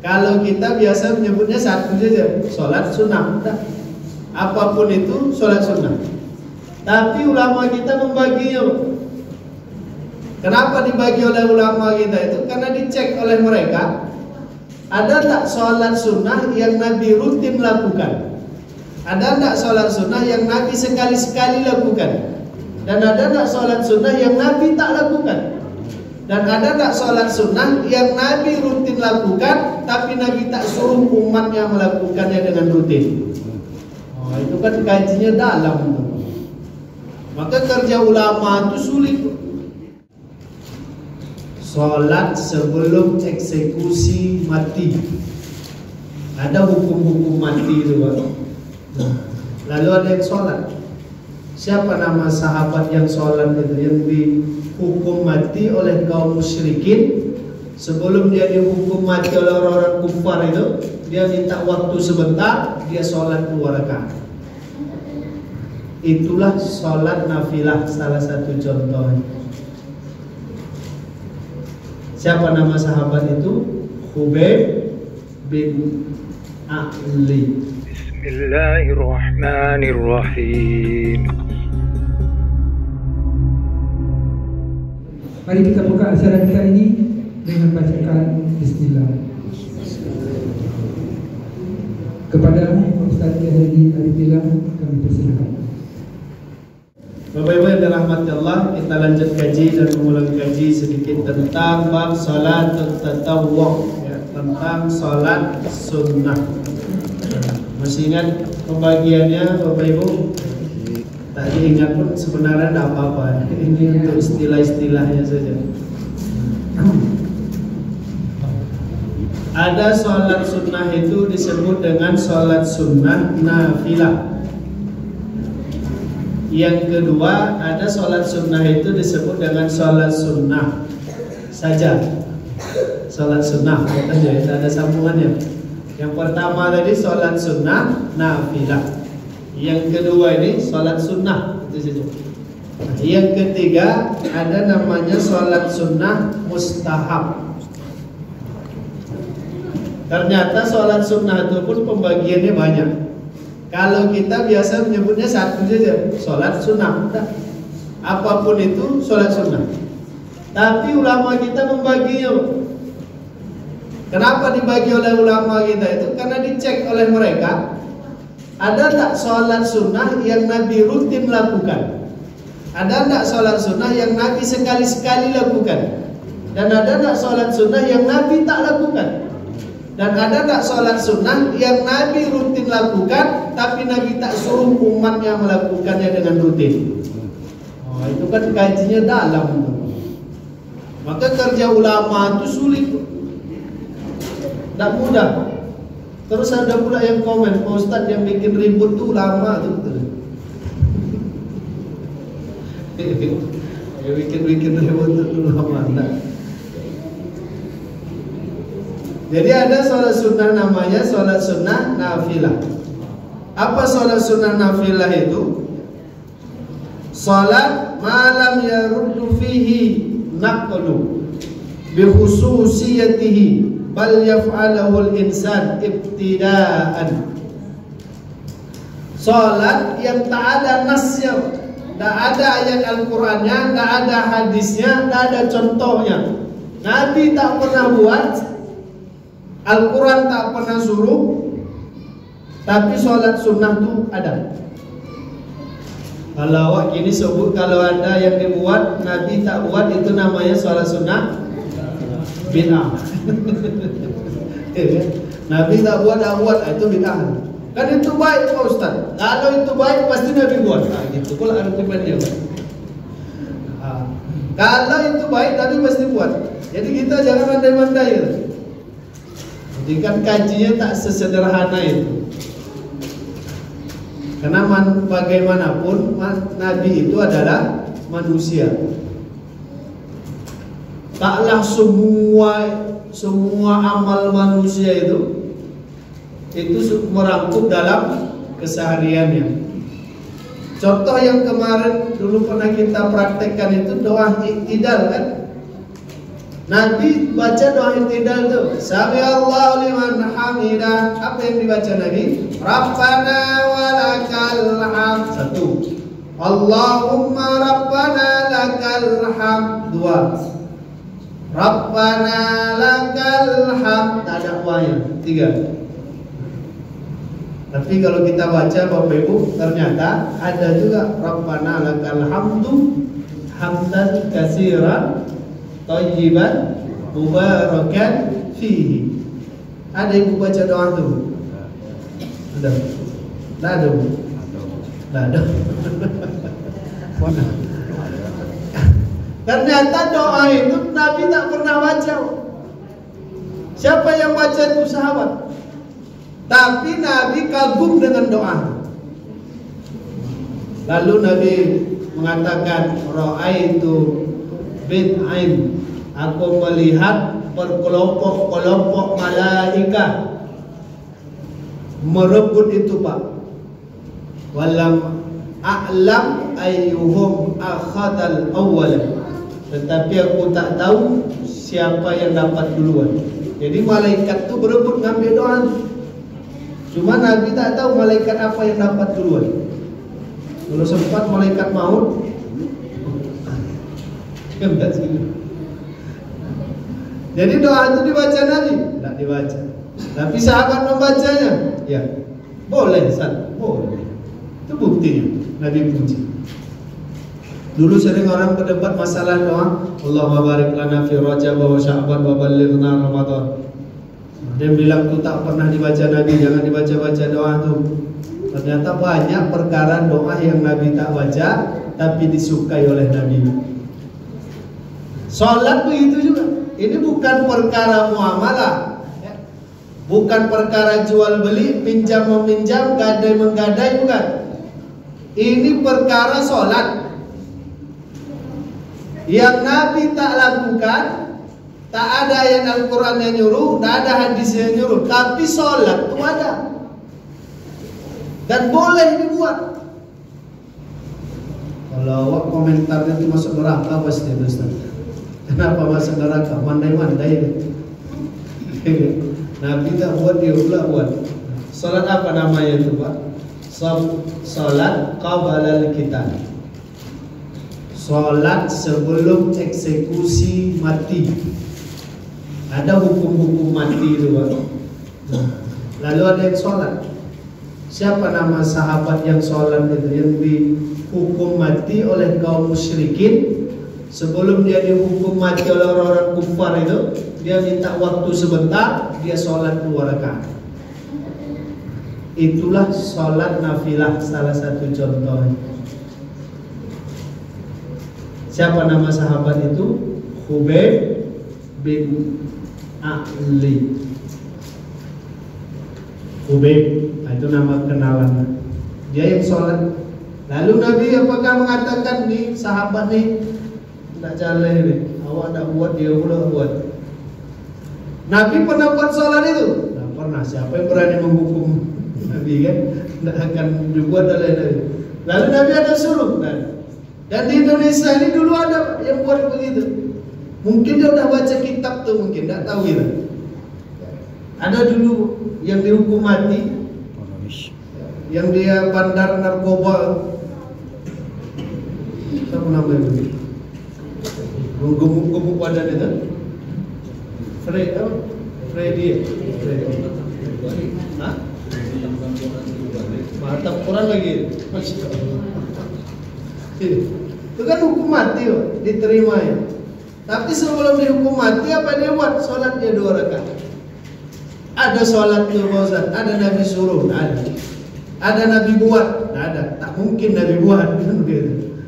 Kalau kita biasa menyebutnya satu saja, sholat sunnah. Apapun itu sholat sunnah. Tapi ulama kita membaginya. Kenapa dibagi oleh ulama kita itu? Karena dicek oleh mereka, ada tak sholat sunnah yang Nabi rutin lakukan? Ada tak sholat sunnah yang Nabi sekali-sekali lakukan? Dan ada tak sholat sunnah yang Nabi tak lakukan? Dan ada tak sholat sunnah yang Nabi rutin lakukan, tapi Nabi tak suruh umatnya melakukannya dengan rutin? Oh, itu kan kajinya dalam. Maka kerja ulama itu sulit. Sholat sebelum eksekusi mati. Ada hukum-hukum mati itu, Pak. Lalu ada yang sholat. Siapa nama sahabat yang sholat itu, yang dihukum mati oleh kaum musyrikin? Sebelum dia dihukum mati oleh orang-orang kufar itu, dia minta waktu sebentar, dia sholat 2 rakaat. Itulah sholat nafilah, salah satu contohnya. Siapa nama sahabat itu? Khubayb bin Ali. Bismillahirrahmanirrahim. Mari kita buka acara kita ini dengan bacakan bismillah. Kepada Ustaz Yahya Arifillah kami persilakan. Bapak Ibu yang dirahmati Allah, kita lanjut kaji dan mengulang kaji sedikit tentang bab salat tatawwu, ya, tentang salat sunnah. Masih ingat pembagiannya Bapak Ibu? Tak diingat pun sebenarnya tidak apa-apa. Ini untuk istilah-istilahnya saja. Ada salat sunnah itu disebut dengan salat sunnah nafilah. Yang kedua, ada sholat sunnah itu disebut dengan sholat sunnah saja. Sholat sunnah, katanya ada sambungannya. Yang pertama tadi sholat sunnah nafilah. Yang kedua ini sholat sunnah, itu saja. Yang ketiga ada namanya sholat sunnah mustahab. Ternyata sholat sunnah itu pun pembagiannya banyak. Kalau kita biasa menyebutnya satu saja, sholat sunnah. Apapun itu sholat sunnah. Tapi ulama kita membaginya. Kenapa dibagi oleh ulama kita itu? Karena dicek oleh mereka, ada tak sholat sunnah yang Nabi rutin lakukan? Ada tak sholat sunnah yang Nabi sekali-sekali lakukan? Dan ada tak sholat sunnah yang Nabi tak lakukan? Dan ada tak sholat sunnah yang Nabi rutin lakukan, tapi Nabi tak suruh umatnya melakukannya dengan rutin? Oh, itu kan kajinya dalam. Maka kerja ulama itu sulit, tak mudah. Terus ada pula yang komen, Pak Ustadz yang bikin ribut itu ulama itu. Ya bikin ribut itu ulama. Jadi ada sholat sunnah namanya sholat sunnah nafilah. Apa sholat sunnah nafilah itu? Sholat malam yaruddu fihi naqlu bikhususiyatihi bal yaf'alahu al-insan ibtidaan. Sholat yang tak ada nasnya, tak ada ayat Al-Qurannya, tak ada hadisnya, tak ada contohnya. Nabi tak pernah buat, Al-Quran tak pernah suruh, tapi sholat sunnah itu ada. Kalau awak ini sebut kalau ada yang dibuat Nabi tak buat, itu namanya sholat sunnah bid'ah. Nabi tak buat, itu bid'ah. Kan itu baik Pak Ustaz. Kalau itu baik pasti Nabi buat. Nah, gitu kalau argumennya. Kalau itu baik Nabi pasti buat. Jadi kita jangan mandai-mandai. Jadi kan kajinya tak sesederhana itu. Karena bagaimanapun Nabi itu adalah manusia. Taklah semua amal manusia itu merangkup dalam kesehariannya. Contoh yang kemarin dulu pernah kita praktekkan itu doa iktidal kan. Nabi baca doa i'tidal itu. Sami Allahu liman hamidah. Apa yang dibaca Nabi? Rabbana walakal hamd. Satu. Allahumma rabbana lakal hamd. Dua. Rabbana lakal hamd. Tak ada wahnya. Tiga. Tapi kalau kita baca Bapak Ibu, ternyata ada juga Rabbana lakal hamdu hamdan katsiran thayyiban mubarakan fihi. Ada ibu baca doa itu? Ada? Tidak ada bu? Tidak ada. Mana? Ternyata doa itu Nabi tak pernah baca. Siapa yang baca itu sahabat? Tapi Nabi kagum dengan doa. Lalu Nabi mengatakan, Ra'aitu bid'ain, aku melihat berkelompok-kelompok malaikat merebut itu Pak. Walam a'lam ayyuhum akhadal awwal. Tetapi aku tak tahu siapa yang dapat duluan. Jadi malaikat itu berebut ngambil doa. Cuma Nabi tak tahu malaikat apa yang dapat duluan. Kalau sempat malaikat maut, jadi doa itu dibaca Nabi? Tidak dibaca. Tapi sahabat membacanya? Ya, boleh Ustaz, boleh. Itu buktinya Nabi puji. Dulu sering orang berdebat masalah doa, Allahumma barik lana fi Rajab wa Sya'ban wa ballighna Ramadan. Dia bilang itu tak pernah dibaca Nabi, jangan dibaca-baca doa itu. Ternyata banyak perkara doa yang Nabi tak baca tapi disukai oleh Nabi. Salat begitu juga. Ini bukan perkara muamalah, bukan perkara jual beli, pinjam meminjam, gadai menggadai, bukan. Ini perkara salat yang Nabi tak lakukan. Tak ada ayat Al-Quran yang nyuruh, tak ada hadis yang nyuruh, tapi sholat itu ada dan boleh dibuat. Kalau awak komentarnya itu masuk neraka pasti Ustaz. Kenapa masuk neraka? Mandai-mandai. Nabi tak buat, dia pula buat. Sholat apa namanya itu Pak? Sholat qabalal kitab. Sholat sebelum eksekusi mati. Ada hukum-hukum mati itu Pak. Lalu ada yang sholat. Siapa nama sahabat yang sholat itu, yang dihukum mati oleh kaum musyrikin? Sebelum dia dihukum mati oleh orang-orang kufar itu, dia minta waktu sebentar, dia sholat 2 rakaat. Itulah sholat nafilah, salah satu contohnya. Siapa nama sahabat itu? Khubayb bin Ali. Khubayb, itu nama kenalan. Dia yang sholat. Lalu Nabi apakah mengatakan nih sahabat nih tidak jalan ini, awak tidak buat, dia pula buat. Nabi pernah buat sholat itu? Tidak pernah. Siapa yang berani menghukum Nabi kan? Tidak akan dibuat oleh Nabi. Lalu Nabi ada suruh dan di Indonesia ini dulu ada yang buat begitu. Mungkin dia udah baca kitab tuh, mungkin tidak tahu ya. Ada dulu yang dihukum mati, yang dia bandar narkoba. Siapa namanya itu? Gemuk-gemuk badan itu. Freddy. Hah? Mantap Quran lagi. Itu kan hukum mati, diterima ya. Tapi sebelum dihukum mati apa dia buat? Sholat dia 2 rakaat. Ada sholat itu Ustaz, ada Nabi suruh, ada. Ada Nabi buat, ada. Tak mungkin Nabi buat kan begitu.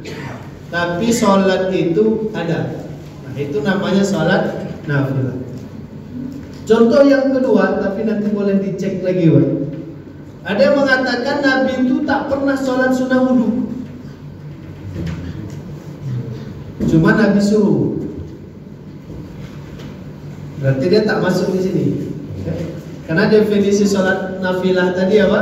Tapi sholat itu ada. Nah, itu namanya sholat nafilah. Contoh yang kedua, tapi nanti boleh dicek lagi, Wak. Ada yang mengatakan Nabi itu tak pernah sholat sunnah wudu. Cuma Nabi suruh. Berarti dia tak masuk di sini. Karena definisi sholat nafilah tadi apa?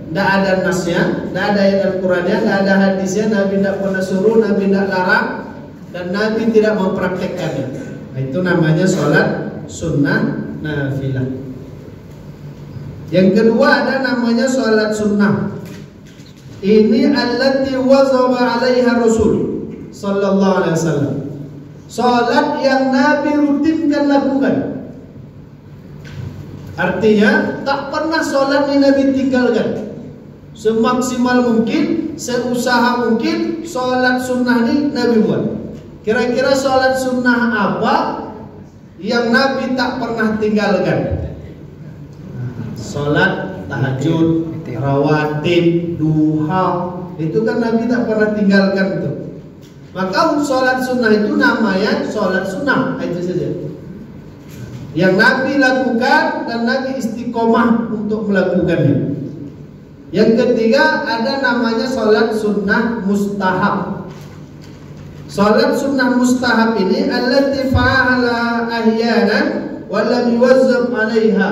Tidak ada nasnya, tidak ada ayat Al-Qurannya, tidak ada hadisnya. Nabi tidak pernah suruh, Nabi tidak larang, dan Nabi tidak mempraktekkannya. Itu namanya sholat sunnah nafilah. Yang kedua ada namanya sholat sunnah. Ini allati wazaba 'alaiha Rasul sallallahu alaihi wasallam. Sholat yang Nabi rutinkan lakukan. Artinya tak pernah sholat ini Nabi tinggalkan. Semaksimal mungkin, seusaha mungkin sholat sunnah ini Nabi buat. Kira-kira sholat sunnah apa yang Nabi tak pernah tinggalkan? Sholat tahajud, rawatib, duha, itu kan Nabi tak pernah tinggalkan itu. Maka sholat sunnah itu namanya sholat sunnah, itu saja. Yang Nabi lakukan dan Nabi istiqomah untuk melakukannya. Yang ketiga ada namanya sholat sunnah mustahab. Sholat sunnah mustahab ini allati fa'ala ahyanan wa lam yuwazzab 'alaiha.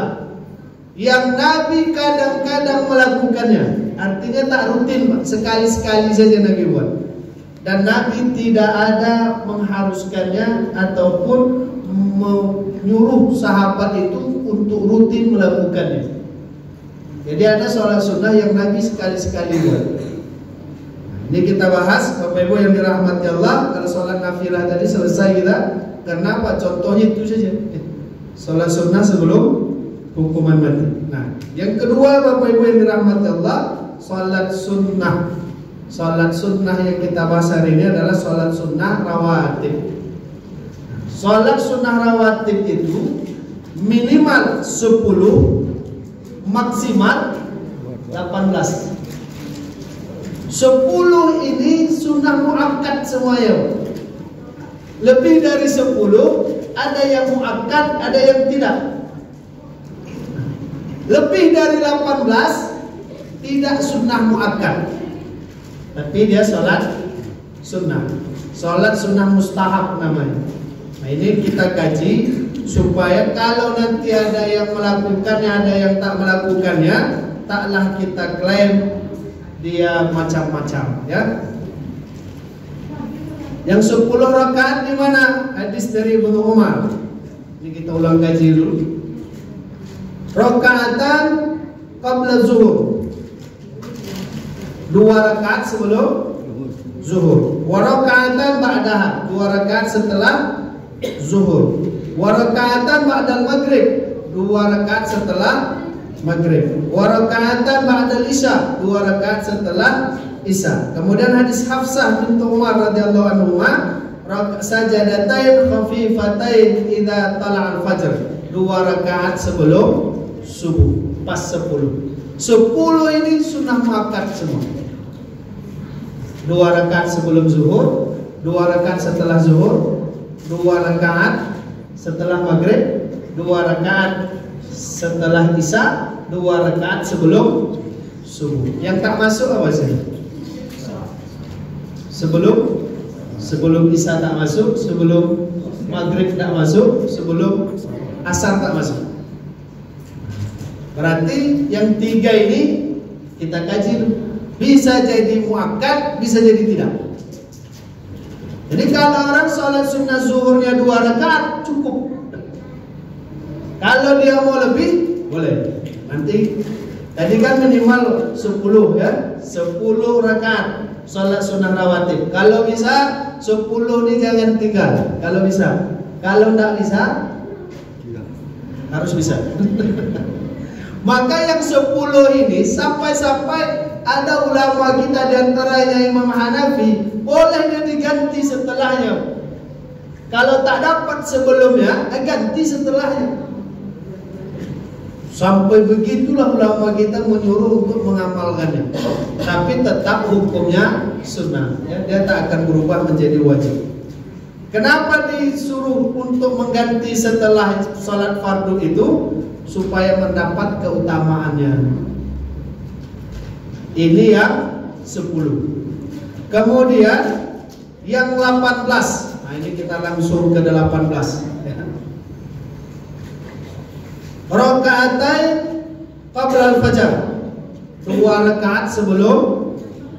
Yang Nabi kadang-kadang melakukannya. Artinya tak rutin, Pak. Sekali-sekali saja Nabi buat. Dan Nabi tidak ada mengharuskannya ataupun menyuruh sahabat itu untuk rutin melakukannya. Jadi ada sholat sunnah yang Nabi sekali-sekali buat. Ini kita bahas, Bapak Ibu yang dirahmati Allah. Kalau sholat nafilah tadi selesai kita. Kenapa? Contohnya itu saja. Sholat sunnah sebelum hukuman mati. Nah, yang kedua Bapak Ibu yang dirahmati Allah, sholat sunnah. Sholat sunnah yang kita bahas hari ini adalah sholat sunnah rawatib. Sholat sunnah rawatib itu minimal 10, maksimal 18. 10 ini sunnah muakkad semuanya. Lebih dari 10 ada yang muakkad, ada yang tidak. Lebih dari 18 tidak sunnah muakkad, tapi dia sholat sunnah. Sholat sunnah mustahab namanya. Nah, ini kita kaji supaya kalau nanti ada yang melakukannya, ada yang tak melakukannya, taklah kita klaim dia macam-macam, ya. Yang 10 rakaat di mana? Hadis dari Ibnu Umar. Ini kita ulang kaji dulu. Rakaatan qabla zuhur. 2 rakaat sebelum zuhur. Wa rakaatan ba'daha. 2 rakaat setelah zuhur. Wa rakaatan ba'dal maghrib. 2 rakaat setelah maghrib. Wa rakaatan ba'dal isya. 2 rakaat setelah isya. Kemudian hadis Hafsah bintu Umar radhiyallahu anhuma, sajadatain khafifatain idza tala'al fajr. 2 rakaat sebelum subuh, pas 10. 10 ini sunnah muakkad semua. 2 rakaat sebelum zuhur, 2 rakaat setelah zuhur, 2 rakaat setelah maghrib, 2 rakaat setelah isya, 2 rakaat sebelum subuh. Yang tak masuk apa sih? Sebelum isya tak masuk, sebelum maghrib tak masuk, sebelum asar tak masuk. Berarti yang 3 ini kita kaji dulu. Bisa jadi muakkad, bisa jadi tidak. Jadi kalau orang sholat sunnah zuhurnya 2 rakaat cukup. Kalau dia mau lebih, boleh. Nanti tadi kan minimal 10 ya, 10 rakaat sholat sunnah rawatib. Kalau bisa 10 ini jangan tinggal. Kalau bisa. Kalau tidak bisa, harus bisa. Maka yang 10 ini sampai-sampai ada ulama kita diantaranya Imam Hanafi, boleh dia diganti setelahnya. Kalau tak dapat sebelumnya, ganti setelahnya. Sampai begitulah ulama kita menyuruh untuk mengamalkannya. Tapi tetap hukumnya sunnah, ya, dia tak akan berubah menjadi wajib. Kenapa disuruh untuk mengganti setelah sholat fardu itu? Supaya mendapat keutamaannya. Ini yang 10. Kemudian yang 18. Nah, ini kita langsung ke 18 ya. Rakaatain qabla al-fajr. 2 rakaat sebelum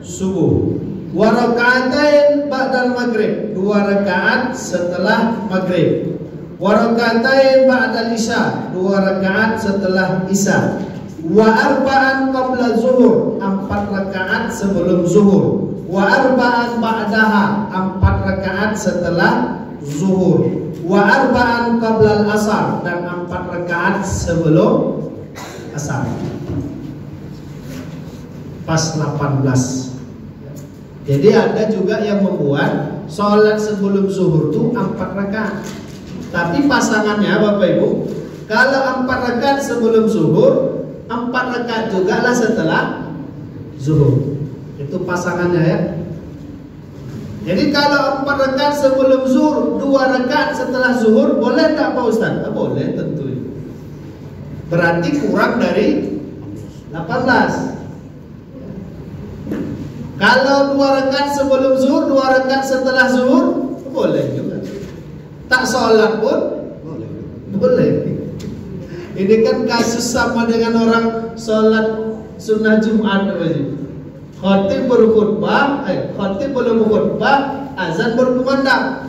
subuh. Wa rakaatain ba'dal maghrib. 2 rakaat setelah maghrib. Wa raka'atain ba'da isya, 2 rakaat setelah isya. Wa arba'an qabla zuhur, 4 rakaat sebelum zuhur. Wa arba'an ba'daha, 4 rakaat setelah zuhur. Wa arba'an qabla al-asar, dan 4 rakaat sebelum asar. Pas 18. Jadi ada juga yang membuat sholat sebelum zuhur itu 4 rakaat. Tapi pasangannya Bapak Ibu, kalau 4 rakaat sebelum zuhur, 4 rakaat juga lah setelah zuhur. Itu pasangannya ya. Jadi kalau 4 rakaat sebelum zuhur, 2 rakaat setelah zuhur, boleh tak Pak Ustaz? Boleh tentu. Berarti kurang dari 18. Kalau 2 rakaat sebelum zuhur, 2 rakaat setelah zuhur, boleh juga. Tak sholat pun boleh. Ini kan kasus sama dengan orang sholat sunnah Jumat. Khatib berkhutbah, khatib belum khutbah, azan berkumandang.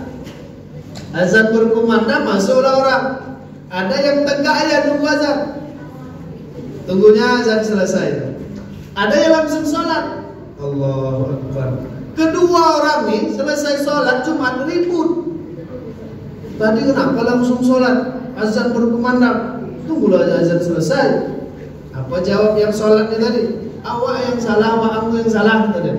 Azan berkumandang, masuklah orang. Ada yang tegak aja nunggu azan, tunggunya azan selesai. Ada yang langsung sholat. Allahu Akbar. Kedua orang nih selesai sholat Jumat ribut. Tadi kenapa langsung sholat? Azan berkumandang, tunggulah azan selesai. Apa jawab yang sholatnya tadi? Awak yang salah, awak aku yang salah tadi.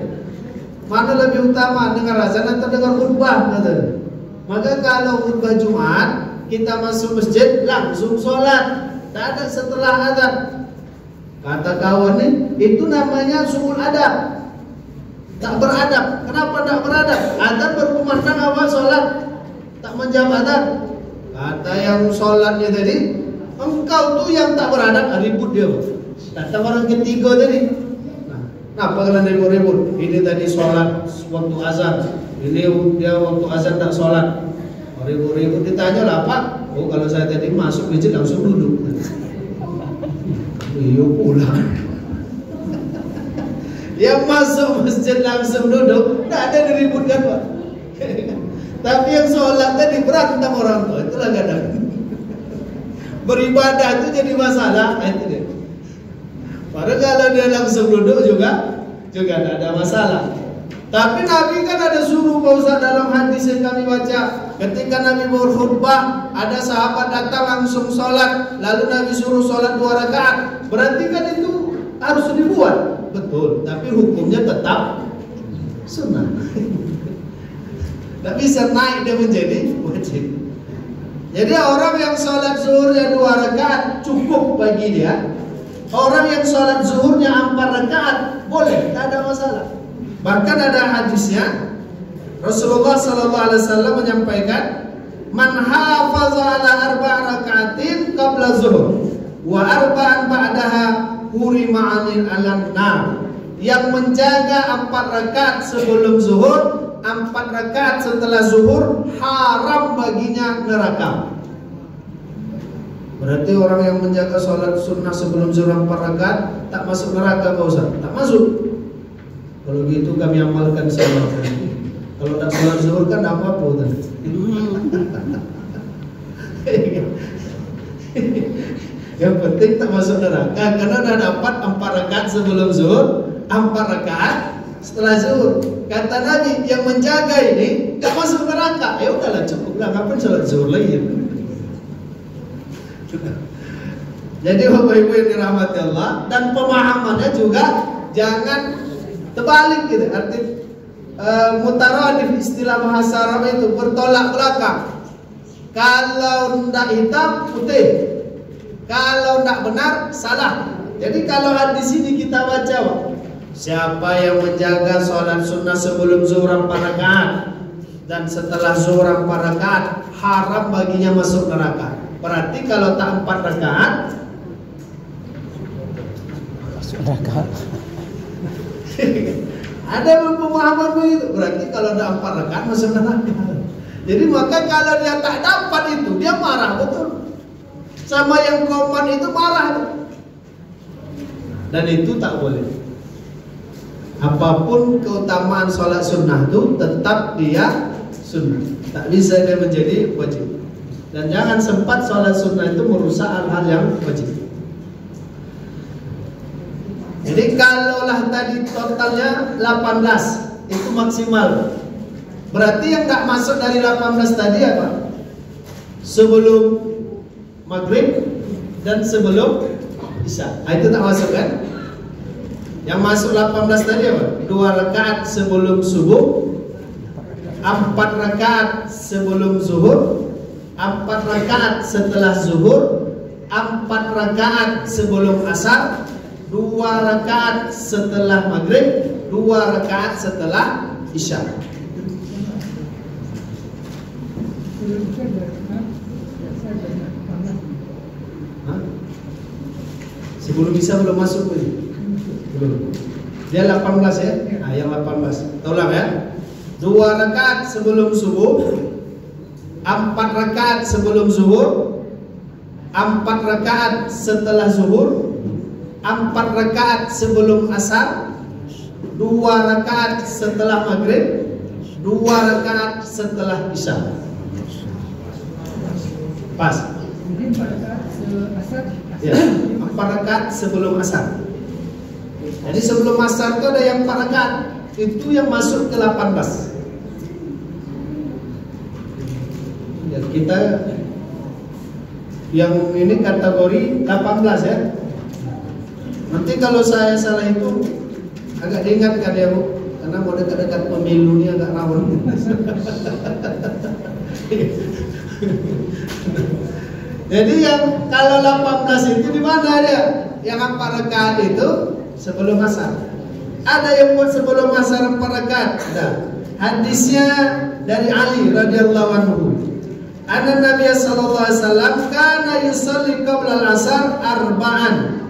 Mana lebih utama, dengar azan atau dengar khutbah tadi? Maka kalau khutbah Jumat, kita masuk masjid langsung sholat, tak ada setelah azan. Kata kawan nih, itu namanya suul adab. Tak beradab. Kenapa tak beradab? Azan berkumandang awal sholat, tak menjawab azan. Kata yang sholatnya tadi, engkau tuh yang tak beradab. Ribut dia. Datang orang ketiga tadi. Nah, kenapa kalian ribut-ribut? Ini tadi sholat waktu azan, ini dia waktu azan tak sholat. Ribut-ribut, ditanya lah Pak. Oh kalau saya tadi masuk masjid langsung duduk. Iya pulang. Yang masuk masjid langsung duduk, tidak ada diributkan Pak. Tapi yang sholat tadi berantem orang tua, itulah kadang. Beribadah itu jadi masalah, itu dia. Padahal kalau dia langsung duduk juga tidak ada masalah. Tapi Nabi kan ada suruh Pak Ustaz dalam hadis yang kami baca. Ketika Nabi berkhutbah, ada sahabat datang langsung sholat, lalu Nabi suruh sholat 2 rakaat. Berarti kan itu harus dibuat. Betul, tapi hukumnya tetap sunnah. Tidak bisa naik dia menjadi wajib. Jadi orang yang sholat zuhurnya 2 rakaat cukup bagi dia. Orang yang sholat zuhurnya 4 rakaat boleh, tidak ada masalah. Bahkan ada hadisnya, Rasulullah SAW menyampaikan, man hafaza ala 4 rakaatin qabla zuhur wa 4 ba'daha hurima 'anil nar. Yang menjaga 4 rakaat sebelum zuhur, 4 rakaat setelah zuhur, haram baginya neraka. Berarti orang yang menjaga sholat sunnah sebelum zuhur 4 rakaat tak masuk neraka Pak Ustaz? Tak masuk. Kalau gitu kami amalkan sama. Kalau tak sholat zuhur kan apa-apa tadi. Yang penting tak masuk neraka karena dah dapat 4 rakaat sebelum zuhur, 4 rakaat setelah zuhur. Kata Nabi yang menjaga ini tak masuk neraka. Ya udahlah cukuplah, ngapain sholat zuhur lagi? Jadi Bapak Ibu yang dirahmati Allah, dan pemahamannya juga jangan terbalik gitu. Arti mutaradif, istilah bahasa Arab itu bertolak belakang. Kalau tidak hitam putih, kalau tidak benar salah. Jadi kalau di sini kita baca, siapa yang menjaga sholat sunnah sebelum zuhur 4 rakaat dan setelah zuhur 4 rakaat, haram baginya masuk neraka. Berarti kalau tak 4 rakaat masuk neraka. Ada pemahaman begitu. Berarti kalau ada 4 rakaat masuk neraka. Jadi maka kalau dia tak dapat itu, dia marah betul. Sama yang koman itu marah. Dan itu tak boleh. Apapun keutamaan sholat sunnah itu tetap dia sunnah. Tak bisa dia menjadi wajib. Dan jangan sempat sholat sunnah itu merusak hal-hal yang wajib. Jadi kalaulah tadi totalnya 18 itu maksimal. Berarti yang tak masuk dari 18 tadi apa? Sebelum maghrib dan sebelum isya. Nah, itu tak masuk kan? Yang masuk 18 tadi apa? 2 rakaat sebelum subuh, 4 rakaat sebelum zuhur, 4 rakaat setelah zuhur, 4 rakaat sebelum asar, 2 rakaat setelah maghrib, 2 rakaat setelah isya. Sebelum isya belum masuk ini. Belum. Dia 18 ya? Nah, yang 18. Tolong ya. 2 rakaat sebelum subuh, 4 rakaat sebelum zuhur, 4 rakaat setelah zuhur, 4 rakaat sebelum asar, 2 rakaat setelah maghrib, 2 rakaat setelah isya. Pas. Mungkin pada saat asar. Ya, 4 rakaat sebelum asar. Jadi sebelum asar itu ada yang 4 rakaat. Itu yang masuk ke 18. Ya, kita yang ini kategori 18 ya. Nanti kalau saya salah itu agak diingatkan ya Bu, karena mau dekat-dekat pemilu ini agak rawan. Jadi yang kalau 18 itu di mana dia? Yang 4 rakaat itu sebelum asar. Ada yang buat sebelum asar 4 rakaat. Ada. Hadisnya dari Ali radhiyallahu anhu. Anna Nabi sallallahu alaihi wasallam kana yusalli qabla al-asar arba'an.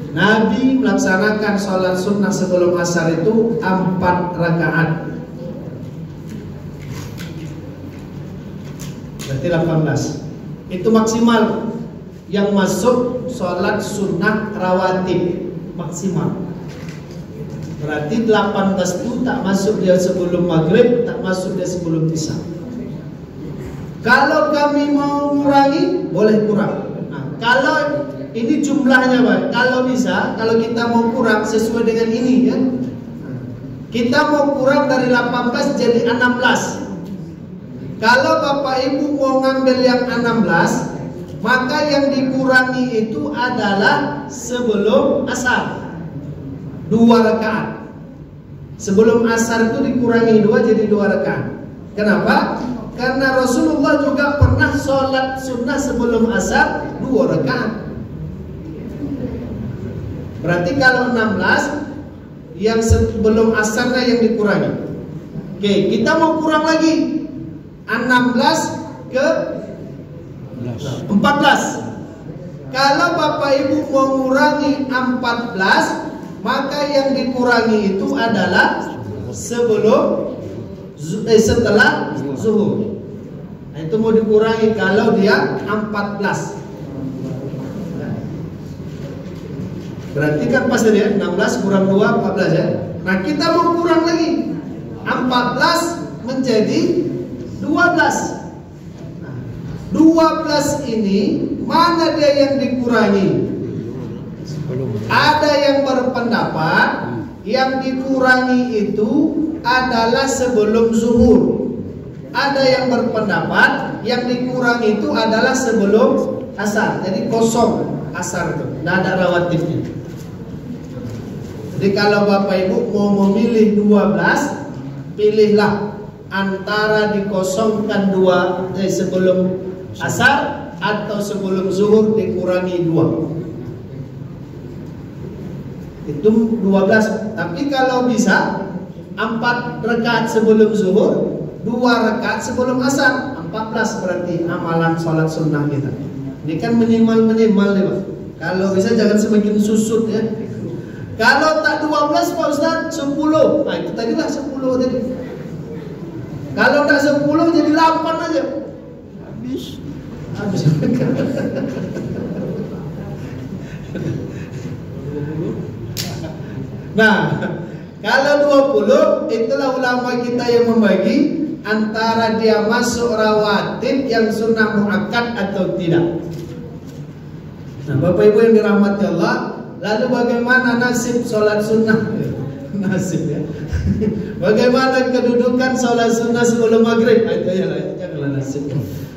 Nabi melaksanakan sholat sunnah sebelum asar itu 4 rakaat. Berarti 18. Itu maksimal yang masuk sholat sunnah rawatib maksimal. Berarti 18 itu tak masuk dia sebelum maghrib, tak masuk dia sebelum isya. Kalau kami mau kurangi, boleh kurang. Nah, kalau ini jumlahnya Pak, kalau bisa, kalau kita mau kurang sesuai dengan ini ya. Kita mau kurang dari 18 jadi 16. Kalau Bapak Ibu mau ngambil yang 16, maka yang dikurangi itu adalah sebelum asar 2 rakaat. Sebelum asar itu dikurangi 2 jadi 2 rakaat. Kenapa? Karena Rasulullah juga pernah sholat sunnah sebelum asar 2 rakaat. Berarti kalau 16, yang sebelum asarnya yang dikurangi. Oke, kita mau kurang lagi 16 ke 14. Kalau Bapak Ibu mau mengurangi 14, maka yang dikurangi itu adalah setelah zuhur. Nah, itu mau dikurangi kalau dia 14. Berarti kan pas tadi ya, 16 kurang 2, 14 ya. Nah, kita mau kurang lagi 14 menjadi 12. Nah, 12 ini mana dia yang dikurangi? Ada yang berpendapat yang dikurangi itu adalah sebelum zuhur. Ada yang berpendapat yang dikurangi itu adalah sebelum asar. Jadi kosong asar itu, tidak ada rawatibnya. Jadi kalau Bapak Ibu mau memilih 12, pilihlah antara dikosongkan 2 sebelum asar atau sebelum zuhur dikurangi 2. Itu 12. Tapi kalau bisa 4 rakaat sebelum zuhur, 2 rakaat sebelum asar, 14 berarti amalan sholat sunnah kita. Ini kan minimal nih Pak. Kalau bisa jangan semakin susut ya. Kalau tak 12 Pak Ustaz 10. Nah itu tadi lah 10 tadi. Kalau tak 10 jadi 8 aja. Habis. Nah, kalau 20 itulah ulama kita yang membagi antara dia masuk rawatib yang sunnah muakkad atau tidak. Nah, Bapak Ibu yang dirahmati Allah, lalu bagaimana nasib sholat sunnah? Nasib ya. Bagaimana kedudukan sholat sunnah sebelum maghrib? Itu ya, janganlah nasib.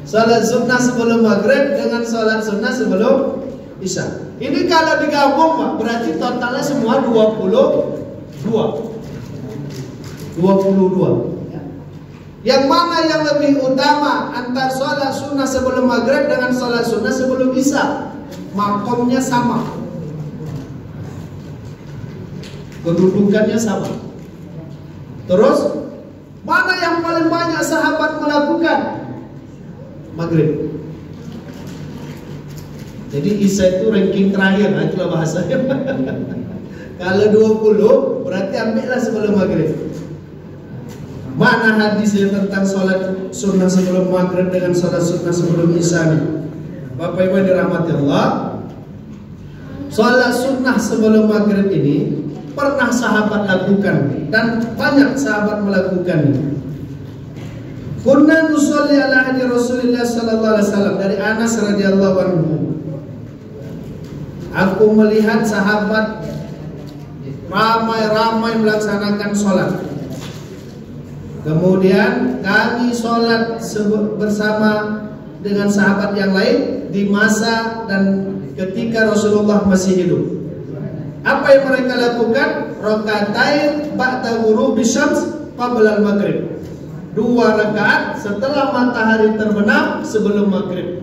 Sholat sunnah sebelum maghrib dengan sholat sunnah sebelum isya. Ini kalau digabung Pak, berarti totalnya semua 22. Yang mana yang lebih utama antara sholat sunnah sebelum maghrib dengan sholat sunnah sebelum isya? Makomnya sama, kedudukannya sama. Terus mana yang paling banyak sahabat melakukan? Maghrib. Jadi isya itu ranking terakhir, nah itulah bahasanya. Kalau 20 berarti ambillah sebelum maghrib. Mana hadisnya tentang sholat sunnah sebelum maghrib dengan sholat sunnah sebelum isya nih? Bapak Ibu yang dirahmati Allah, sholat sunnah sebelum maghrib ini pernah sahabat lakukan dan banyak sahabat melakukannya. Kunna nusolli ala ahdi Rasulillah sallallahu alaihi wasallam, dari Anas radhiyallahu anhu. Aku melihat sahabat ramai-ramai melaksanakan sholat. Kemudian kami sholat bersama dengan sahabat yang lain di masa dan ketika Rasulullah masih hidup. Apa yang mereka lakukan? Rakaatain ba'da ghurubi syams qabla al-maghrib. 2 rakaat setelah matahari terbenam sebelum maghrib.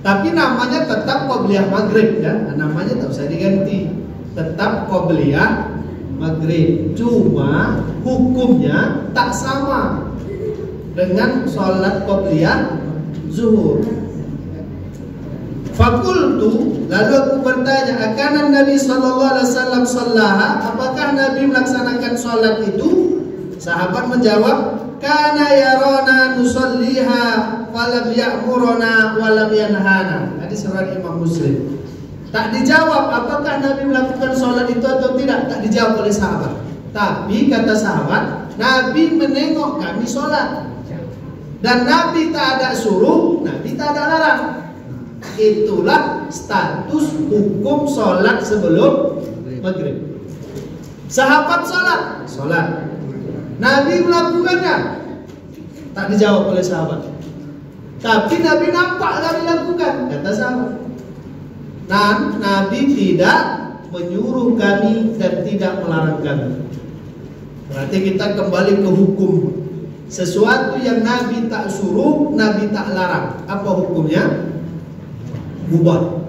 Tapi namanya tetap qobliyah maghrib ya. Namanya tak usah diganti. Tetap qobliyah maghrib. Cuma hukumnya tak sama dengan sholat qobliyah zuhur. Fakultu, lalu aku bertanya, akanan Nabi sallallahu alaihi wasallam shallaha, apakah Nabi melaksanakan sholat itu? Sahabat menjawab, kana yarana nusalliha walam ya'muruna walam yanhana. Hadis riwayat Imam Muslim. Tak dijawab apakah Nabi melakukan sholat itu atau tidak, tak dijawab oleh sahabat. Tapi kata sahabat, Nabi menengok kami sholat. Dan Nabi tak ada suruh, Nabi tak ada larang. Itulah status hukum sholat sebelum maghrib. Sahabat sholat. Nabi melakukannya, tak dijawab oleh sahabat. Tapi Nabi nampak Nabi lakukan, kata sahabat. Dan Nabi tidak menyuruh kami dan tidak melarang kami. Berarti kita kembali ke hukum. Sesuatu yang Nabi tak suruh, Nabi tak larang, apa hukumnya? Mubah.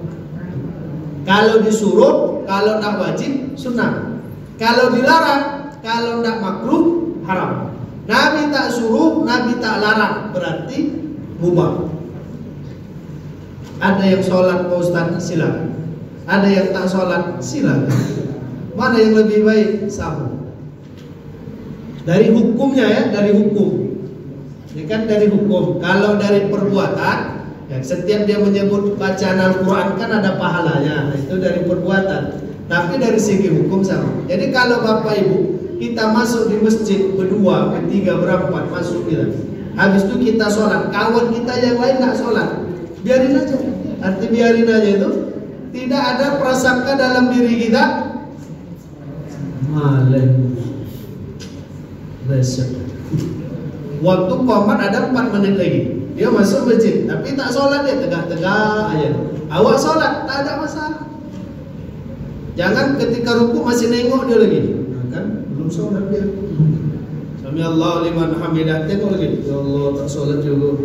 Kalau disuruh, kalau tak wajib, sunnah. Kalau dilarang, kalau tak makruh, haram. Nabi tak suruh, Nabi tak larang, berarti mubah. Ada yang sholat Pak Ustaz, silakan. Ada yang tak sholat, silakan. Mana yang lebih baik? Sama. Dari hukumnya ya, dari hukum. Ini kan dari hukum. Kalau dari perbuatan, ya, setiap dia menyebut bacaan Al-Quran kan ada pahalanya. Itu dari perbuatan. Tapi dari segi hukum sama. Jadi kalau Bapak Ibu kita masuk di masjid berdua, bertiga, berempat masuk bilang. Habis itu kita sholat, kawan kita yang lain nggak sholat, biarin aja. Arti biarin aja itu tidak ada prasangka dalam diri kita. Malah besok. Waktu qomat ada 4 menit lagi. Dia masuk masjid, tapi tak sholat, dia tegak-tegak aja. Awak sholat, tak ada masalah. Jangan ketika ruku masih nengok dia lagi. Nah, kan belum sholat dia. Sami Allah liman hamidah, tengok lagi. Ya Allah, tak sholat juga.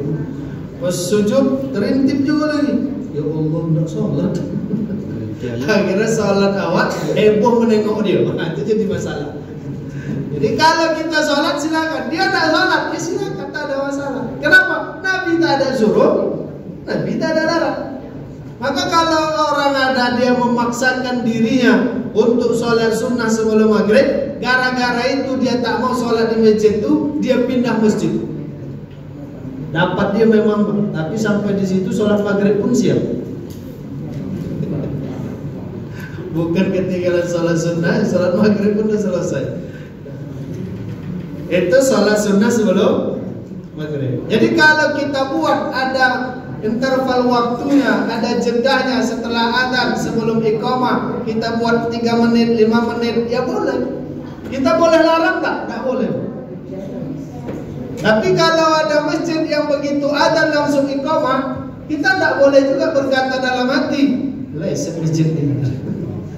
Pas sujud terintip juga lagi. Ya Allah, tak sholat. Akhirnya sholat awak heboh menengok dia. Nah, itu jadi masalah. Jadi kalau kita sholat silakan, dia tak sholat, ya silakan, tak ada masalah. Kenapa? Nabi tak ada suruh, Nabi tak ada larang. Maka kalau orang ada dia memaksakan dirinya untuk sholat sunnah sebelum maghrib, gara-gara itu dia tak mau sholat di masjid itu, dia pindah masjid. Dapat dia memang, tapi sampai di situ sholat maghrib pun siap. Bukan ketinggalan sholat sunnah, sholat maghrib pun sudah selesai. Itu sholat sunnah sebelum maghrib. Jadi kalau kita buat ada interval waktunya, ada jedahnya setelah adzan sebelum iqamah, kita buat 3 menit, 5 menit, ya boleh. Kita boleh larang tak? Tak boleh. Tapi kalau ada masjid yang begitu adzan langsung iqamah, kita tak boleh juga berkata dalam hati, lah masjid ini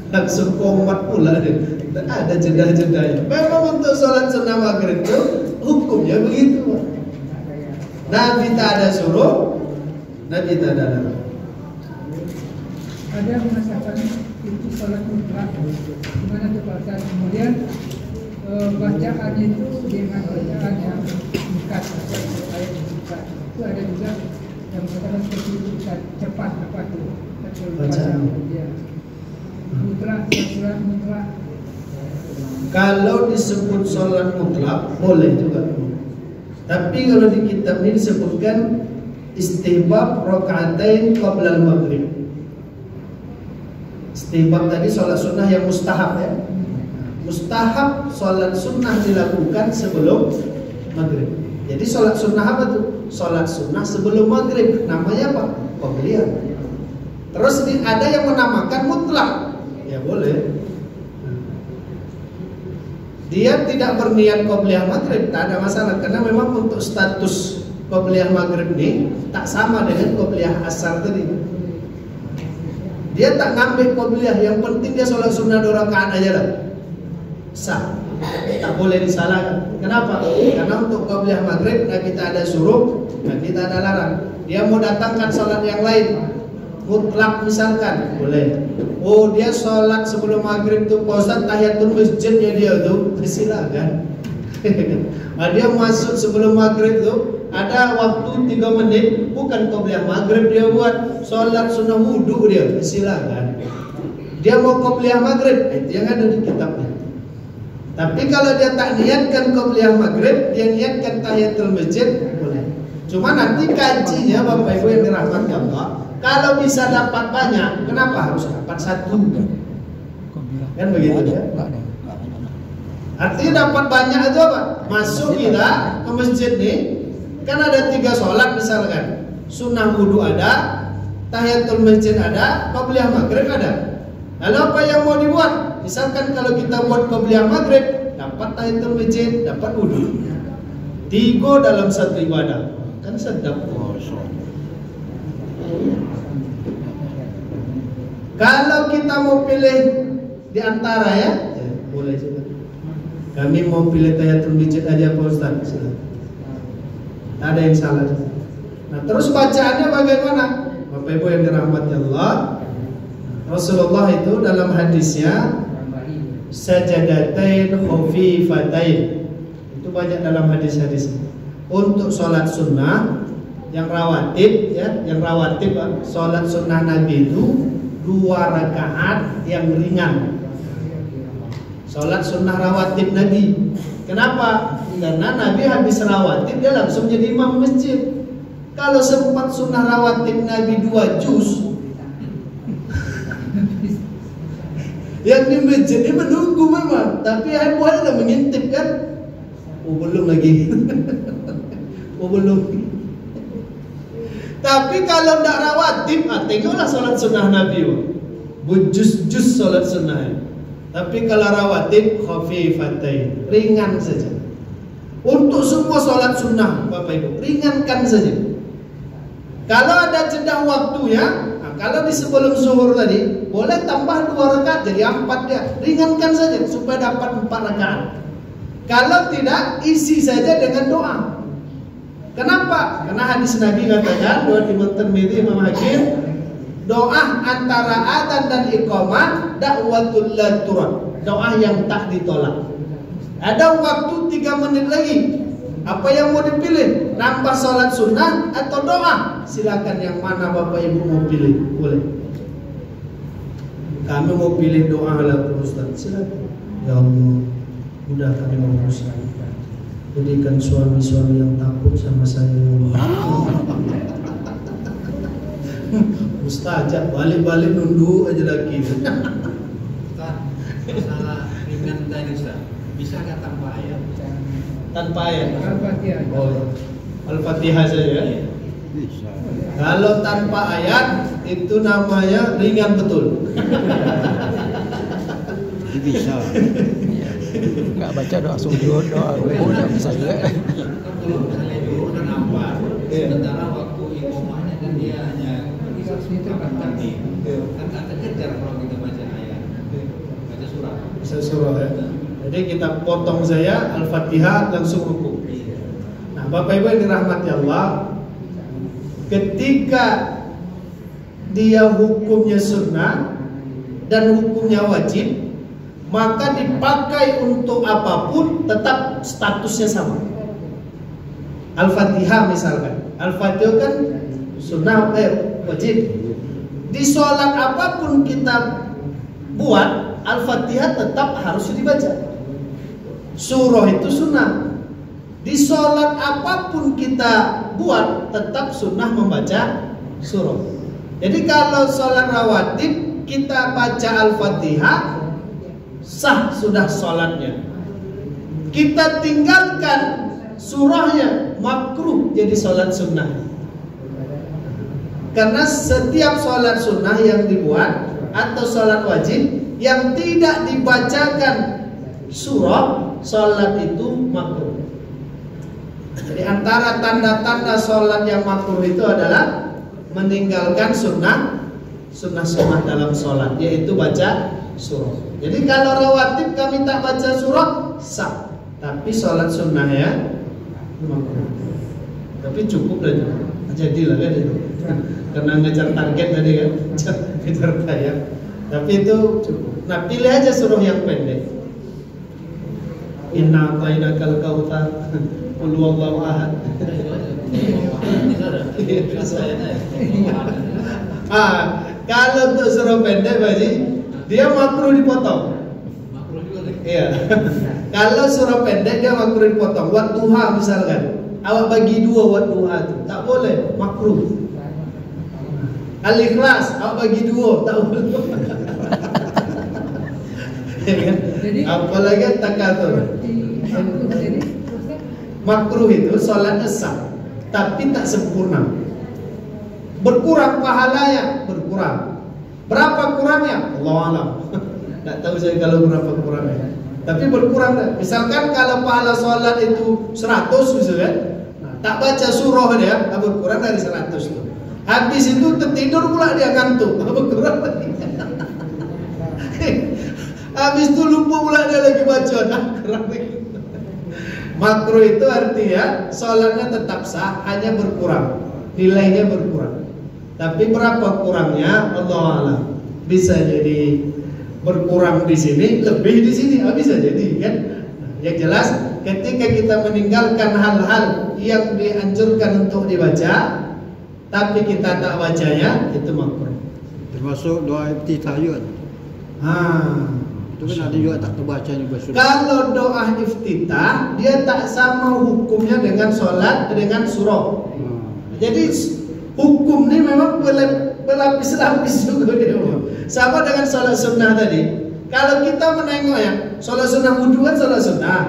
langsung komat pula deh. Ada jeda-jedanya. Memang untuk sholat sunnah maghrib itu hukumnya begitu. Nabi tak ada suruh, Nabi tak ada larang. Ada yang mengatakan itu sholat mutlak, di mana terbatas. Kemudian bacaan itu dengan bacaan yang singkat atau ayat yang singkat. Itu ada juga yang mengatakan seperti itu cepat apa itu bacaan. Mutlak, sholat mutlak. Kalau disebut sholat mutlak boleh juga. Tapi kalau di kitab ini disebutkan istihbab rakaatain qabla al-maghrib. Istihbab tadi sholat sunnah yang mustahab ya. Mustahab sholat sunnah dilakukan sebelum maghrib. Jadi sholat sunnah apa tuh? Sholat sunnah sebelum maghrib. Namanya apa? Qabliyah. Terus ada yang menamakan mutlak. Ya boleh. Dia tidak berniat qobliyah maghrib, tak ada masalah, karena memang untuk status qobliyah maghrib ini tak sama dengan qobliyah asar tadi. Dia tak ngambil qobliyah, yang penting dia sholat sunnah 2 rakaat aja lah, sah, tak boleh disalahkan. Kenapa? Karena untuk qobliyah maghrib Nabi tak ada suruh, Nabi tak ada larang. Dia mau datangkan sholat yang lain, mutlak misalkan, boleh. Oh dia sholat sebelum maghrib tuh Pak Ustaz tahiyatul masjidnya dia tuh, silakan. Dia masuk sebelum maghrib tuh ada waktu 3 menit, bukan qobliyah maghrib dia buat, sholat sunnah wudu dia, silakan. Dia mau qobliyah maghrib, itu yang ada di kitabnya. Tapi kalau dia tak niatkan qobliyah maghrib, dia niatkan tahiyatul masjid, boleh. Cuma nanti kajinya Bapak Ibu yang dirahmati Allah, kalau bisa dapat banyak, kenapa harus dapat 1? Kan begitu ya? Artinya dapat banyak itu apa? Masuk kita ke masjid nih, kan ada 3 sholat misalkan, sunnah wudu ada, tahiyatul masjid ada, qobliyah maghrib ada. Lalu apa yang mau dibuat? Misalkan kalau kita buat qobliyah maghrib, dapat tahiyatul masjid, dapat wudu, 3 dalam 1 ibadah, kan sedap. Kalau kita mau pilih di antara ya, boleh juga. Kami mau pilih tahiyatul masjid aja Pak Ustaz. Ada yang salah. Nah, terus bacaannya bagaimana? Bapak Ibu yang dirahmati Allah, Rasulullah itu dalam hadisnya sajadatain khafifatain. Itu banyak dalam hadis-hadis. Untuk sholat sunnah yang rawatib ya, yang rawatib sholat sunnah Nabi itu 2 rakaat yang ringan. Sholat sunnah rawatib Nabi. Kenapa? Karena Nabi habis rawatib dia langsung jadi imam masjid. Kalau sempat sunnah rawatib Nabi 2 juz, yang di masjid ini menunggu memang, tapi heboh ada mengintip kan? Oh belum lagi. Oh belum. Tapi kalau tidak rawatib, tengoklah sholat sunnah Nabi, bujus-jus sholat sunnah. Tapi kalau rawatib, khafifatain, ringan saja. Untuk semua sholat sunnah, Bapak Ibu, ringankan saja. Kalau ada jeda waktunya, kalau di sebelum zuhur tadi, boleh tambah 2 rakaat jadi 4 ya. Ringankan saja supaya dapat 4 rakaat. Kalau tidak, isi saja dengan doa. Kenapa? Karena hadis Nabi katakan, doa Imam Tirmidzi, Imam Hakim, doa antara adzan dan iqamah da'watul la turad, doa yang tak ditolak. Ada waktu 3 menit lagi. Apa yang mau dipilih? Nambah sholat sunnah atau doa? Silakan yang mana Bapak Ibu mau pilih, boleh. Kami mau pilih doa lah Ustaz. Silakan. Ya Allah, mudahkan urusan. Jadikan suami-suami yang takut sama saya. Mustajab, balik-balik nunduk aja lagi. Ustaz, masalah ringan tadi Ustaz, bisa nggak tanpa ayat? Tanpa ayat. Al-Fatihah. Oh, Al-Fatihah saja. Bisa. Kalau tanpa ayat itu namanya ringan betul. Bisa. Nggak baca doa sujud, doa rukuk, nggak bisa juga. Kalau misalnya dulu kan apa? Sementara waktu iqomahnya kan dia hanya bisa takbir. Kan nggak terkejar kalau kita baca ayat, baca surah. Bisa surah ya. Jadi kita potong saya Al-Fatihah langsung rukuk. Nah, Bapak Ibu yang dirahmati Allah, ketika dia hukumnya sunnah dan hukumnya wajib, maka dipakai untuk apapun tetap statusnya sama. Al-Fatihah misalkan, Al-Fatihah kan sunnah wajib. Di sholat apapun kita buat, Al-Fatihah tetap harus dibaca. Surah itu sunnah. Di sholat apapun kita buat, tetap sunnah membaca surah. Jadi kalau sholat rawatib kita baca Al-Fatihah, sah sudah sholatnya. Kita tinggalkan surahnya, makruh jadi sholat sunnah. Karena setiap sholat sunnah yang dibuat atau sholat wajib yang tidak dibacakan surah, sholat itu makruh. Jadi antara tanda-tanda sholat yang makruh itu adalah meninggalkan sunnah dalam sholat, yaitu baca surah. Jadi kalau rawatib kami tak baca surah, sah. Tapi sholat sunnah ya makruh. Tapi cukup lah juga. Jadilah kan itu. Karena ngejar target tadi kan, ngejar tayang. Tapi itu cukup. Nah, pilih aja surah yang pendek. Inna a'tainakal kautsar, qul huwallahu ahad. Kalau untuk surah pendek Baji, dia makruh dipotong. Makruh juga deh. Iya. Kalau surah pendek dia makruh dipotong. Wadduha misalkan, awak bagi dua wadduha itu tak boleh, makruh. Al-Ikhlas awak bagi dua, tak boleh. Ya kan? Apalagi takatur. Makruh itu sholatnya sah, tapi tak sempurna. Berkurang pahalanya, berkurang. Berapa kurangnya? Allah alam. Tak tahu saya kalau berapa kurangnya. Tapi berkurang. Misalkan kalau pahala sholat itu 100 misalnya, tak baca surah dia, berkurang dari 100 itu. Habis itu tertidur pula dia ngantuk, berkurang lagi. Habis itu lupa pula dia lagi baca, kurang lagi. Makruh itu artinya sholatnya tetap sah, hanya berkurang, nilainya berkurang. Tapi berapa kurangnya Allah alam. Bisa jadi berkurang di sini, lebih di sini, bisa jadi kan. Yang jelas ketika kita meninggalkan hal-hal yang dianjurkan untuk dibaca, tapi kita tak bacanya, itu makruh. Termasuk doa iftitah juga. Itu kan ada juga tak terbaca juga sudah. Kalau doa iftitah dia tak sama hukumnya dengan sholat dengan surah. Jadi hukum ini memang berlapis-lapis juga dia. Sama dengan sholat sunnah tadi. Kalau kita menengok ya, sholat sunnah wudu kan sholat sunnah,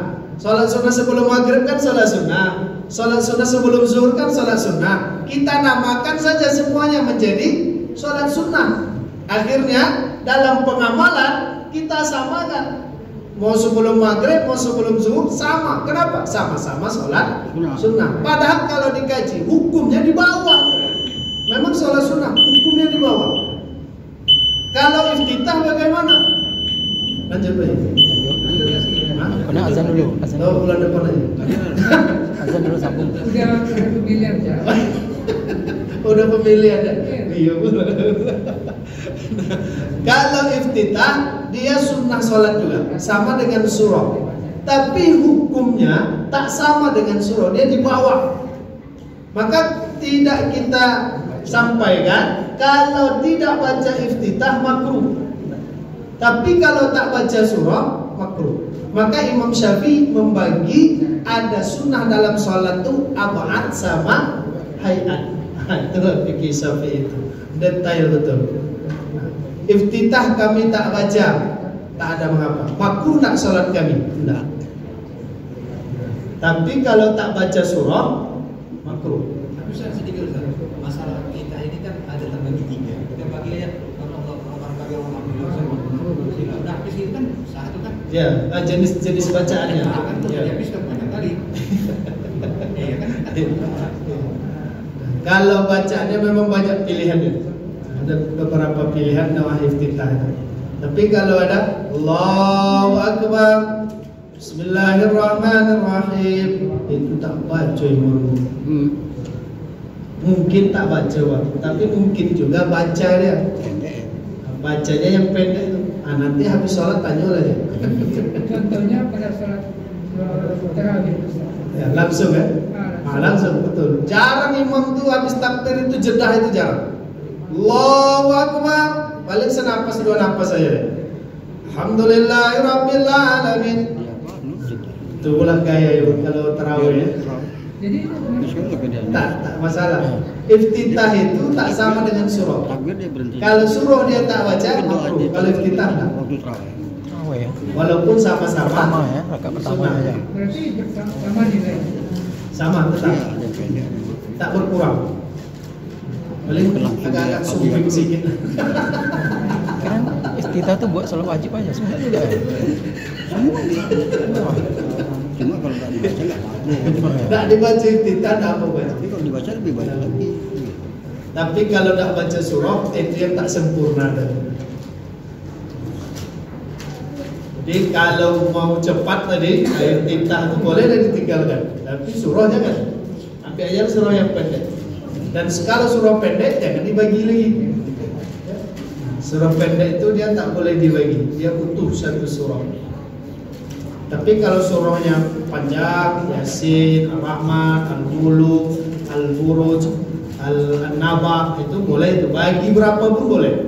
sholat sunnah sebelum maghrib kan sholat sunnah, sholat sunnah sebelum zuhur kan sholat sunnah. Kita namakan saja semuanya menjadi sholat sunnah. Akhirnya dalam pengamalan kita samakan, mau sebelum maghrib, mau sebelum zuhur sama. Kenapa? Sama-sama sholat sunnah. Padahal kalau dikaji hukumnya di bawah. Memang sholat sunnah hukumnya di bawah. Kalau iftitah bagaimana? Lanjut aja. Kena azan dulu. Azan dulu. Bulan depan aja. Azan dulu sambung. Udah pemilihan ya. Udah pemilihan ya. Iya betul. Kalau iftitah dia sunnah sholat juga, sama dengan surah. Tapi hukumnya tak sama dengan surah, dia di bawah. Maka tidak kita sampaikan kalau tidak baca iftitah makruh. Tapi kalau tak baca surah makruh. Maka Imam Syafi'i membagi ada sunnah dalam sholat itu ab'ad sama hayat. Itulah fikih Syafi'i itu detail betul. Iftitah kami tak baca, tak ada mengapa. Makruh nak sholat kami? Tidak. Tapi kalau tak baca surah makruh. Tapi Ustaz, sedikit Ustaz, masalah kita ini kan ada terbagi tiga. Kita bagi aja kalau orang bagi orang udah habis itu kan satu kan. Ya, jenis bacaannya. Kan Ya. habis kan banyak kali. Iya kan? Kalau bacaannya memang banyak pilihannya. Ada beberapa pilihan nawah iftitah itu. Tapi kalau ada Allahu Akbar, Bismillahirrahmanirrahim, itu tak baca imam. Mungkin tak baca, Pak. Tapi mungkin juga baca dia. Pendek. Bacanya yang pendek itu. Nanti habis sholat tanya lagi. Contohnya pada sholat tarawih. Ya, langsung ya. Langsung betul. Jarang imam tuh habis takbir itu jedah itu jarang. Allahu Akbar, paling senapas dua napas saja. Alhamdulillahirabbil alamin. Ya apa? Itu pula gaya itu kalau tarawih ya. Jadi Tak masalah. Iftitah itu tak sama dengan surah. Takbir dia berhenti. Kalau surah dia tak baca, makruh. Kalau iftitah tak. Waktu terawih. Oh ya. Walaupun sama-sama Pertama ya, rakaat pertama sunnah. aja. berarti sama nilai. Sama tetap. Iya, ada pendek. Tak berkurang. Paling agak-agak sumbing sedikit. Kan iftitah tuh buat sholat wajib aja, sunat tidak ya? Semua. Cuma kalau tak dibaca nggak apa-apa. Tak dibaca iftitah tak apa baca. Tapi kalau dibaca lebih banyak lagi. Tapi kalau tak baca surah itu yang tak sempurna tadi. Jadi kalau mau cepat tadi iftitah itu boleh dan ditinggalkan. Tapi surah jangan. Ambil aja surah yang pendek. Dan kalau surah pendek jangan dibagi lagi. Surah pendek itu dia tak boleh dibagi. Dia utuh satu surah. Tapi kalau surahnya panjang, Yasin, Ar-Rahman, Al-Mulk, Al-Buruj, Al-Naba, itu boleh itu. Bagi berapa pun boleh.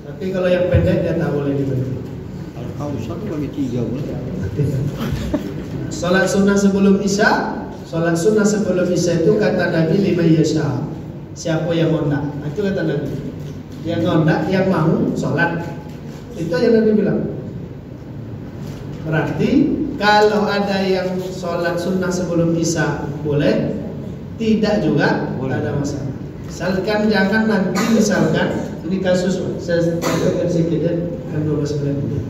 Tapi kalau yang pendek dia tak boleh dibagi. Al-Kausar itu bagi 3 boleh. Salat sunnah sebelum Isya, salat sunnah sebelum Isya itu kata Nabi lima yasha. Siapa yang hendak? Itu kata Nabi. Yang hendak, yang mau salat. Itu yang Nabi bilang. Berarti kalau ada yang sholat sunnah sebelum Isya boleh, tidak juga Boleh. tak ada masalah. Misalkan jangan nanti ini kasus saya sampaikan sedikit ya, kan 12 menit.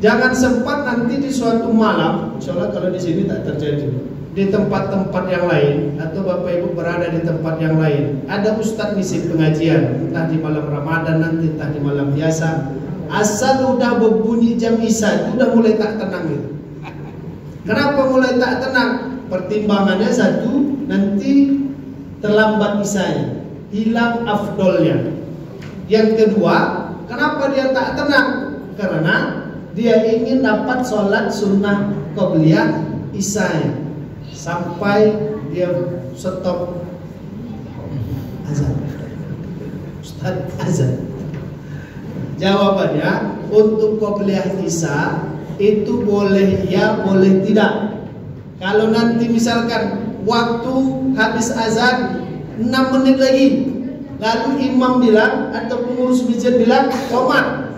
Jangan sempat nanti di suatu malam, insya kalau di sini tak terjadi, di tempat-tempat yang lain atau Bapak Ibu berada di tempat yang lain, ada ustadz ngisi pengajian, entah di malam Ramadan nanti, entah di malam biasa. Asal udah berbunyi jam Isya itu udah mulai tak tenang gitu. Kenapa mulai tak tenang? Pertimbangannya satu, nanti terlambat Isyanya, hilang afdolnya. Yang kedua, kenapa dia tak tenang? Karena dia ingin dapat sholat sunnah qobliyah Isyanya sampai dia stop azan. Ustaz azan. Jawabannya untuk qobliyah Isya itu boleh ya, boleh tidak. Kalau nanti misalkan waktu habis azan 6 menit lagi, lalu imam bilang atau pengurus masjid bilang qomat.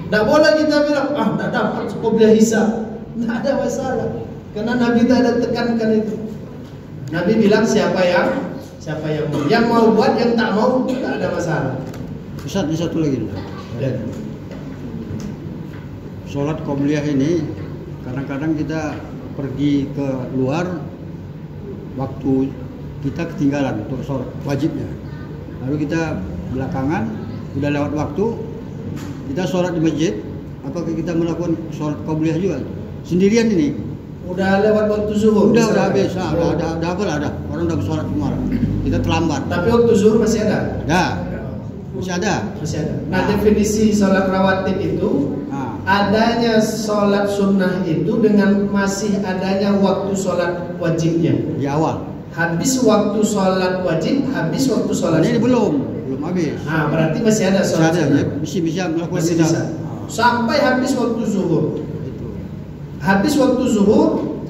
Tidak boleh kita bilang tidak dapat qobliyah Isya. Tidak ada masalah. Karena Nabi tak ada tekankan itu. Nabi bilang siapa yang mau buat, yang tak mau tak ada masalah. Ustaz, ini satu lagi. Ya. Sholat qobliyah ini kadang-kadang kita pergi ke luar, waktu kita ketinggalan untuk sholat wajibnya. Lalu kita belakangan udah lewat waktu, kita sholat di masjid. Apakah kita melakukan sholat qobliyah juga sendirian ini? Udah lewat waktu zuhur. Udah misalkan. habis, ada orang udah sholat kemarin. Kita terlambat. Tapi waktu zuhur masih ada. Masih ada. Nah, definisi sholat rawatib itu adanya sholat sunnah itu dengan masih adanya waktu sholat wajibnya. Di awal. Habis waktu sholat wajib, habis waktu sholat Ini sunnah. belum habis. Nah, berarti masih ada Masih sholat ada, sunnah. ya, bisa melakukan Masih kita. bisa. Sampai habis waktu zuhur. Itu. Habis waktu zuhur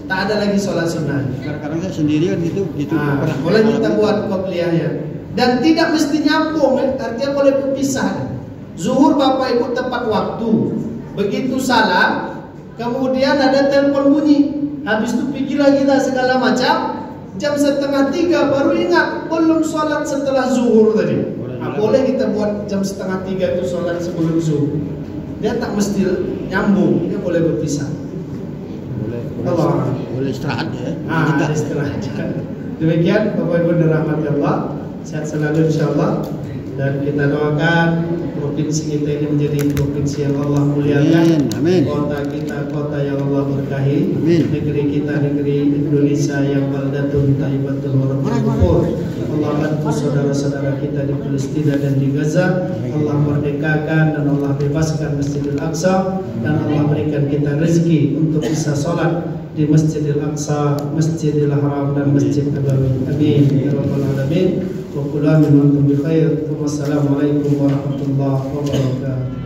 tak ada lagi sholat sunnah. Kadang-kadang saya sendirian gitu. Nah, boleh kita buat qobliyahnya. Dan tidak mesti nyambung, artinya boleh berpisah. Zuhur Bapak Ibu tepat waktu. Begitu salam, kemudian ada telepon bunyi. habis itu pikirlah kita segala macam. Jam 2:30 baru ingat belum sholat setelah zuhur tadi. Nah, boleh kita buat jam 2:30 itu sholat sebelum zuhur. Dia tak mesti nyambung, dia boleh berpisah. Boleh istirahat ya. Kita istirahat. Demikian Bapak Ibu dirahmati Allah, sehat selalu insyaallah, dan kita doakan provinsi kita ini menjadi provinsi yang Allah muliakan. Amin. Kota kita kota yang Allah berkahi. Amin. Negeri kita negeri Indonesia yang baldatun thayyibatun wa rabbul ghafur. Allah bantu saudara-saudara kita di Palestina dan di Gaza. Allah merdekakan dan Allah bebaskan Masjidil Aqsa, dan Allah berikan kita rezeki untuk bisa sholat di Masjidil Aqsa, Masjidil Haram dan Masjid Nabawi. Amin ya rabbal alamin. Wa kullu amin wa antum bi khair. Wassalamualaikum warahmatullahi wabarakatuh.